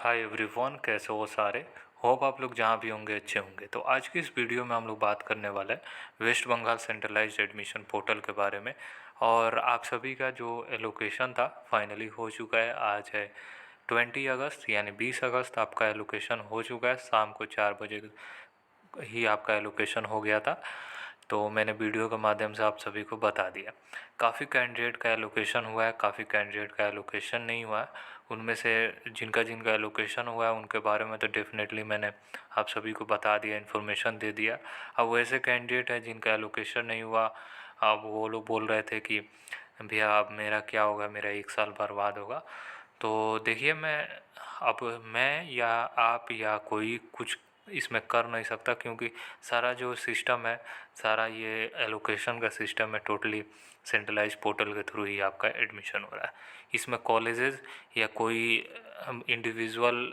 Hi everyone, कैसे हो सारे। होप आप लोग जहाँ भी होंगे अच्छे होंगे। तो आज की इस वीडियो में हम लोग बात करने वाले हैं West Bengal centralised admission portal के बारे में। और आप सभी का जो एलोकेशन था फाइनली हो चुका है। आज है 20 अगस्त, यानी 20 अगस्त आपका एलोकेशन हो चुका है। शाम को 4 बजे ही आपका एलोकेशन हो गया था। तो मैंने वीडियो के माध्यम से आप सभी को बता दिया। काफ़ी कैंडिडेट का एलोकेशन हुआ है, काफ़ी कैंडिडेट का एलोकेशन नहीं हुआ है। उनमें से जिनका जिनका एलोकेशन हुआ है उनके बारे में तो डेफिनेटली मैंने आप सभी को बता दिया, इन्फॉर्मेशन दे दिया। अब वैसे कैंडिडेट है जिनका एलोकेशन नहीं हुआ, अब वो लोग बोल रहे थे कि भैया अब मेरा क्या होगा, मेरा 1 साल बर्बाद होगा। तो देखिए, मैं या आप या कोई कुछ इसमें कर नहीं सकता, क्योंकि सारा जो सिस्टम है, सारा ये एलोकेशन का सिस्टम है, टोटली सेंट्रलाइज पोर्टल के थ्रू ही आपका एडमिशन हो रहा है। इसमें कॉलेजेस या कोई इंडिविजुअल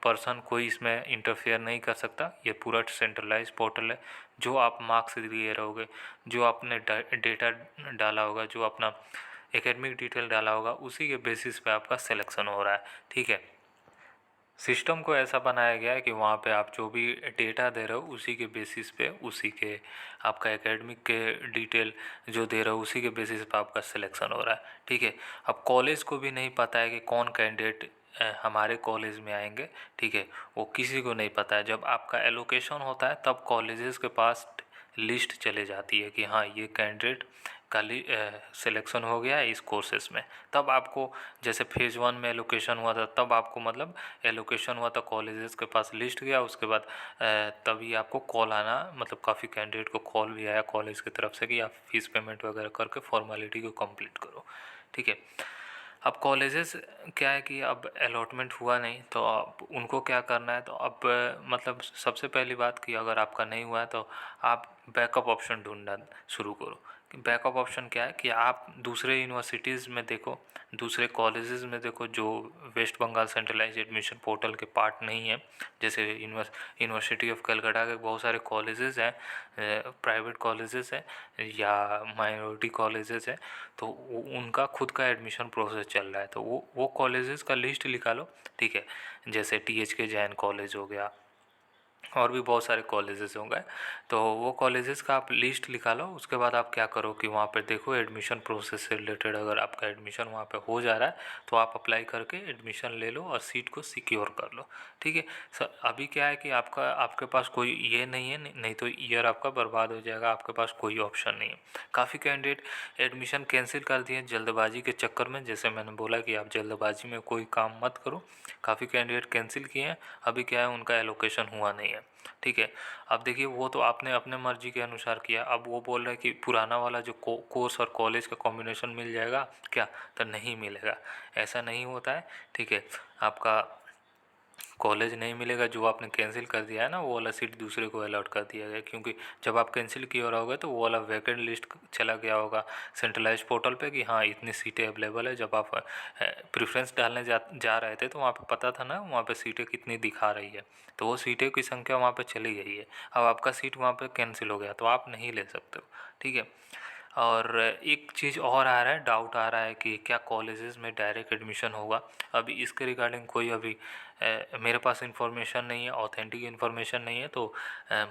पर्सन कोई इसमें इंटरफेयर नहीं कर सकता। ये पूरा सेंट्रलाइज पोर्टल है। जो आप मार्क्स दिए रहोगे, जो आपने डेटा डाला होगा, जो अपना एकेडमिक डिटेल डाला होगा, उसी के बेसिस पे आपका सिलेक्शन हो रहा है। ठीक है। सिस्टम को ऐसा बनाया गया है कि वहाँ पे आप जो भी डेटा दे रहे हो उसी के बेसिस पे, उसी के आपका एकेडमिक के डिटेल जो दे रहे हो उसी के बेसिस पे आपका सिलेक्शन हो रहा है। ठीक है। अब कॉलेज को भी नहीं पता है कि कौन कैंडिडेट हमारे कॉलेज में आएंगे। ठीक है। वो किसी को नहीं पता है। जब आपका एलोकेशन होता है तब कॉलेजेस के पास लिस्ट चले जाती है कि हाँ, ये कैंडिडेट का सिलेक्शन हो गया है इस कोर्सेज में। तब आपको, जैसे फेज़ 1 में एलोकेशन हुआ था, तब आपको मतलब एलोकेशन हुआ था, कॉलेजेस के पास लिस्ट गया, उसके बाद तभी आपको कॉल आना, मतलब काफ़ी कैंडिडेट को कॉल भी आया कॉलेज की तरफ से कि आप फीस पेमेंट वगैरह करके फॉर्मेलिटी को कंप्लीट करो। ठीक है। अब कॉलेजेस क्या है कि अब अलॉटमेंट हुआ नहीं, तो अब उनको क्या करना है, तो अब मतलब सबसे पहली बात कि अगर आपका नहीं हुआ है तो आप बैकअप ऑप्शन ढूंढना शुरू करो। कि बैकअप ऑप्शन क्या है कि आप दूसरे यूनिवर्सिटीज़ में देखो, दूसरे कॉलेजेस में देखो जो West Bengal centralise admission portal के पार्ट नहीं है। जैसे यूनिवर्सिटी ऑफ कलकत्ता के बहुत सारे कॉलेजेस हैं, प्राइवेट कॉलेजेस हैं या माइनॉरिटी कॉलेजेस हैं। तो उनका खुद का एडमिशन प्रोसेस चल रहा है, तो वो कॉलेजेस का लिस्ट निकालो। ठीक है। जैसे THK जैन कॉलेज हो गया, और भी बहुत सारे कॉलेजेस होंगे। तो वो कॉलेजेस का आप लिस्ट निकालो। उसके बाद आप क्या करो कि वहाँ पे देखो एडमिशन प्रोसेस से रिलेटेड, अगर आपका एडमिशन वहाँ पे हो जा रहा है तो आप अप्लाई करके एडमिशन ले लो और सीट को सिक्योर कर लो। ठीक है। अभी क्या है कि आपके पास कोई ये नहीं है, नहीं तो ईयर आपका बर्बाद हो जाएगा, आपके पास कोई ऑप्शन नहीं है। काफ़ी कैंडिडेट एडमिशन कैंसिल कर दिए जल्दबाजी के चक्कर में। जैसे मैंने बोला कि आप जल्दबाजी में कोई काम मत करो। काफ़ी कैंडिडेट कैंसिल किए हैं। अभी क्या है, उनका एलोकेशन हुआ नहीं है। ठीक है। अब देखिए, वो तो आपने अपने मर्जी के अनुसार किया। अब वो बोल रहे हैं कि पुराना वाला जो कोर्स और कॉलेज का कॉम्बिनेशन मिल जाएगा क्या, तो नहीं मिलेगा। ऐसा नहीं होता है। ठीक है। आपका कॉलेज नहीं मिलेगा, जो आपने कैंसिल कर दिया है ना, वो वाला सीट दूसरे को अलॉट कर दिया गया, क्योंकि जब आप कैंसिल किए रहोगे तो वो वाला वैकेंट लिस्ट चला गया होगा सेंट्रलाइज पोर्टल पे कि हाँ, इतनी सीटें अवेलेबल है। जब आप प्रेफरेंस डालने जा रहे थे तो वहाँ पे पता था ना, वहाँ पे सीटें कितनी दिखा रही है, तो वो सीटें की संख्या वहाँ पे चली गई है। अब आपका सीट वहाँ पे कैंसिल हो गया तो आप नहीं ले सकते हो। ठीक है। और एक चीज़ और आ रहा है, डाउट आ रहा है कि क्या कॉलेजेस में डायरेक्ट एडमिशन होगा। अभी इसके रिगार्डिंग कोई अभी मेरे पास इन्फॉर्मेशन नहीं है, ऑथेंटिक इन्फॉर्मेशन नहीं है। तो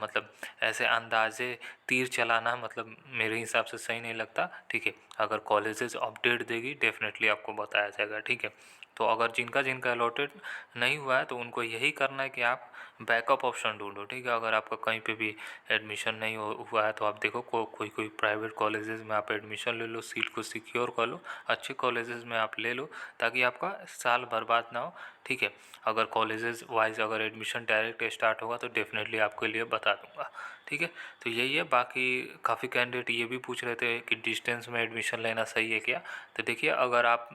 मतलब ऐसे अंदाजे तीर चलाना मतलब मेरे हिसाब से सही नहीं लगता। ठीक है। अगर कॉलेजेस अपडेट देगी डेफिनेटली आपको बताया जाएगा। ठीक है। तो अगर जिनका जिनका अलॉटेड नहीं हुआ है तो उनको यही करना है कि आप बैकअप ऑप्शन ढूंढो। ठीक है। अगर आपका कहीं पे भी एडमिशन नहीं हुआ है तो आप देखो कोई प्राइवेट कॉलेजेस में आप एडमिशन ले लो, सीट को सिक्योर कर लो, अच्छे कॉलेजेस में आप ले लो, ताकि आपका साल बर्बाद ना हो। ठीक है। अगर कॉलेजेस वाइज अगर एडमिशन डायरेक्ट स्टार्ट होगा तो डेफिनेटली आपके लिए बता दूंगा। ठीक है। तो यही है। बाकी काफ़ी कैंडिडेट ये भी पूछ रहे थे कि डिस्टेंस में एडमिशन लेना सही है क्या। तो देखिए, अगर आप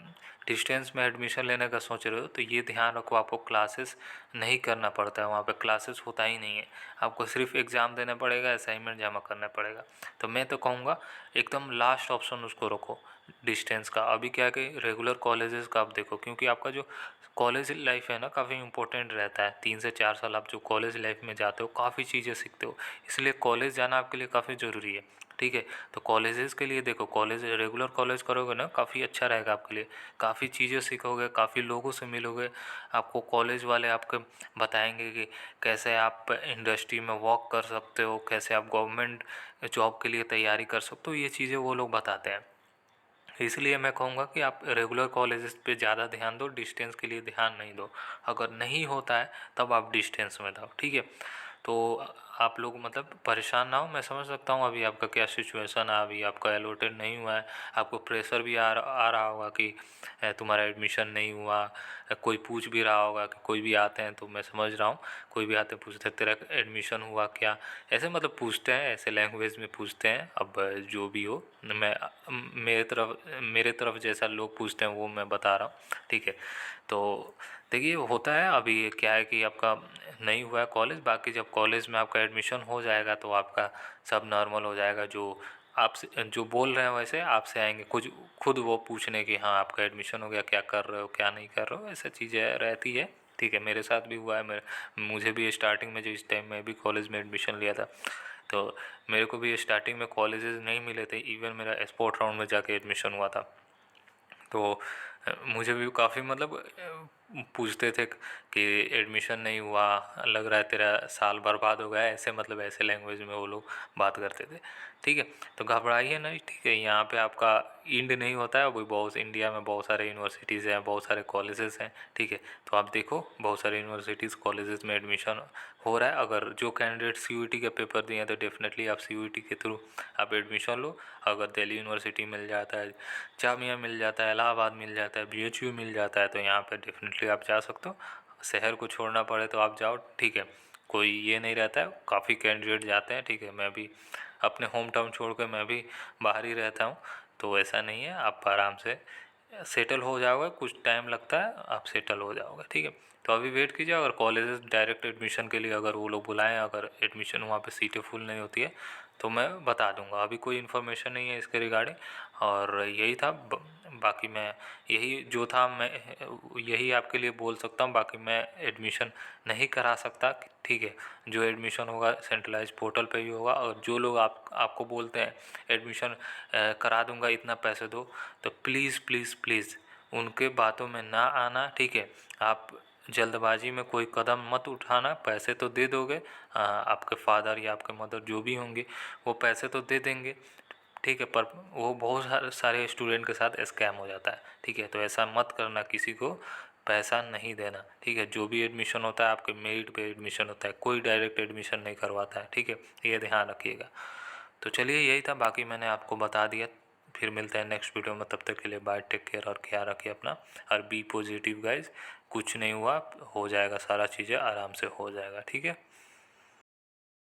डिस्टेंस में एडमिशन लेने का सोच रहे हो तो ये ध्यान रखो, आपको क्लासेस नहीं करना पड़ता है, वहाँ पे क्लासेस होता ही नहीं है। आपको सिर्फ एग्ज़ाम देना पड़ेगा, असाइनमेंट जमा करना पड़ेगा। तो मैं तो कहूँगा एकदम लास्ट ऑप्शन उसको रखो, डिस्टेंस का। अभी क्या है कि रेगुलर कॉलेजेस का आप देखो, क्योंकि आपका जो कॉलेज लाइफ है ना, काफ़ी इंपॉर्टेंट रहता है। 3 से 4 साल आप जो कॉलेज लाइफ में जाते हो काफ़ी चीज़ें सीखते हो, इसलिए कॉलेज जाना आपके लिए काफ़ी ज़रूरी है। ठीक है। तो कॉलेजेस के लिए देखो, कॉलेज रेगुलर कॉलेज करोगे ना, काफ़ी अच्छा रहेगा आपके लिए, काफ़ी चीज़ें सीखोगे, काफ़ी लोगों से मिलोगे। आपको कॉलेज वाले आपके बताएंगे कि कैसे आप इंडस्ट्री में वर्क कर सकते हो, कैसे आप गवर्नमेंट जॉब के लिए तैयारी कर सकते हो, ये चीज़ें वो लोग बताते हैं। इसलिए मैं कहूँगा कि आप रेगुलर कॉलेजेस पे ज़्यादा ध्यान दो, डिस्टेंस के लिए ध्यान नहीं दो। अगर नहीं होता है तब आप डिस्टेंस में दो, ठीक है। तो आप लोग मतलब परेशान ना हो, मैं समझ सकता हूँ अभी आपका क्या सिचुएशन है, अभी आपका एलोटेड नहीं हुआ है, आपको प्रेशर भी आ रहा होगा कि तुम्हारा एडमिशन नहीं हुआ। कोई पूछ भी रहा होगा कि कोई भी आते हैं, तो मैं समझ रहा हूँ, कोई भी आते पूछते तेरा एडमिशन हुआ क्या, ऐसे मतलब पूछते हैं, ऐसे लैंग्वेज में पूछते हैं। अब जो भी हो, मैं मेरे तरफ जैसा लोग पूछते हैं वो मैं बता रहा हूँ, ठीक है। तो देखिए होता है, अभी क्या है कि आपका नहीं हुआ है कॉलेज, बाकी जब कॉलेज में आपका एडमिशन हो जाएगा तो आपका सब नॉर्मल हो जाएगा। जो आपसे जो बोल रहे हैं वैसे आपसे आएंगे कुछ खुद वो पूछने कि हाँ आपका एडमिशन हो गया, क्या कर रहे हो क्या नहीं कर रहे हो, ऐसा चीज़ें रहती है, ठीक है। मेरे साथ भी हुआ है, मुझे भी स्टार्टिंग में जो इस टाइम में भी कॉलेज में एडमिशन लिया था, तो मेरे को भी स्टार्टिंग में कॉलेजेस नहीं मिले थे, इवन मेरा स्पोर्ट राउंड में जाके एडमिशन हुआ था। तो मुझे भी काफ़ी मतलब पूछते थे कि एडमिशन नहीं हुआ, लग रहा है तेरा साल बर्बाद हो गया है, ऐसे मतलब ऐसे लैंग्वेज में वो लोग बात करते थे, ठीक है। तो घबराइए नहीं, ठीक है, यहाँ पे आपका इंड नहीं होता है, अभी बहुत इंडिया में बहुत सारे यूनिवर्सिटीज़ हैं, बहुत सारे कॉलेजेस हैं, ठीक है। तो आप देखो बहुत सारे यूनिवर्सिटीज़ कॉलेजेस में एडमिशन हो रहा है। अगर जो कैंडिडेट सीयूईटी के पेपर दिए हैं तो डेफिनेटली आप सीयूईटी के थ्रू आप एडमिशन लो। अगर दिल्ली यूनिवर्सिटी मिल जाता है, जामिया मिल जाता है, इलाहाबाद मिल जाता है, बीएचयू मिल जाता है, तो यहाँ पे डेफिनेटली आप जा सकते हो। शहर को छोड़ना पड़े तो आप जाओ, ठीक है, कोई ये नहीं रहता है, काफ़ी कैंडिडेट जाते हैं, ठीक है। मैं भी अपने होम टाउन छोड़ कर मैं भी बाहर ही रहता हूँ, तो ऐसा नहीं है, आप आराम से सेटल हो जाओगे, कुछ टाइम लगता है, आप सेटल हो जाओगे, ठीक है। तो अभी वेट कीजिए, अगर कॉलेजेस डायरेक्ट एडमिशन के लिए अगर वो लोग बुलाएं, अगर एडमिशन वहाँ पे सीटें फुल नहीं होती है तो मैं बता दूंगा। अभी कोई इन्फॉर्मेशन नहीं है इसके रिगार्डिंग, और यही था बाकी मैं यही जो था मैं यही आपके लिए बोल सकता हूँ, बाकी मैं एडमिशन नहीं करा सकता, ठीक है। जो एडमिशन होगा सेंट्रलाइज पोर्टल पे ही होगा, और जो लोग आपको बोलते हैं एडमिशन करा दूंगा इतना पैसे दो, तो प्लीज़ प्लीज़ प्लीज़ उनके बातों में ना आना, ठीक है। आप जल्दबाजी में कोई कदम मत उठाना, पैसे तो दे दोगे, आपके फादर या आपके मदर जो भी होंगे वो पैसे तो दे देंगे, ठीक है, पर वो बहुत सारे स्टूडेंट के साथ स्कैम हो जाता है, ठीक है। तो ऐसा मत करना, किसी को पैसा नहीं देना, ठीक है। जो भी एडमिशन होता है आपके मेरिट पे एडमिशन होता है, कोई डायरेक्ट एडमिशन नहीं करवाता है, ठीक है, ये ध्यान रखिएगा। तो चलिए यही था, बाकी मैंने आपको बता दिया। फिर मिलते हैं नेक्स्ट वीडियो में, तब तक के लिए बाय, टेक केयर, और ख्याल रखिए अपना, और बी पॉजिटिव गाइज, कुछ नहीं हुआ, हो जाएगा, सारा चीज़ें आराम से हो जाएगा, ठीक है।